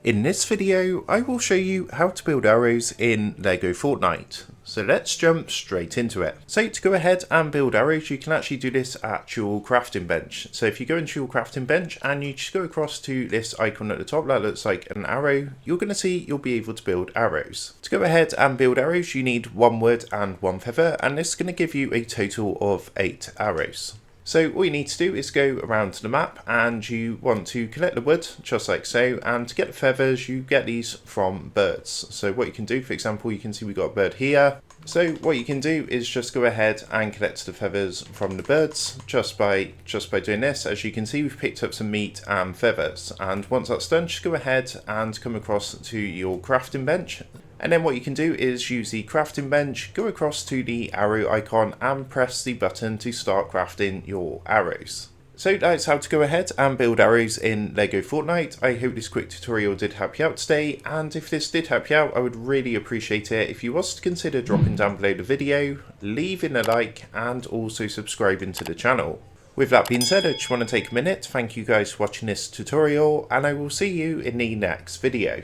In this video, I will show you how to build arrows in LEGO Fortnite. So let's jump straight into it. So to go ahead and build arrows, you can actually do this at your crafting bench. So if you go into your crafting bench and you just go across to this icon at the top that looks like an arrow, you're going to see you'll be able to build arrows. To go ahead and build arrows, you need 1 wood and 1 feather, and this is going to give you a total of 8 arrows. So all you need to do is go around to the map and you want to collect the wood just like so, and to get the feathers you get these from birds. So what you can do, for example, you can see we got a bird here. So what you can do is just go ahead and collect the feathers from the birds just by doing this. As you can see, we've picked up some meat and feathers, and once that's done, just go ahead and come across to your crafting bench. And then what you can do is use the crafting bench, go across to the arrow icon and press the button to start crafting your arrows. So that's how to go ahead and build arrows in LEGO Fortnite. I hope this quick tutorial did help you out today, and if this did help you out, I would really appreciate it if you was to consider dropping down below the video, leaving a like and also subscribing to the channel. With that being said, I just want to take a minute to thank you guys for watching this tutorial, and I will see you in the next video.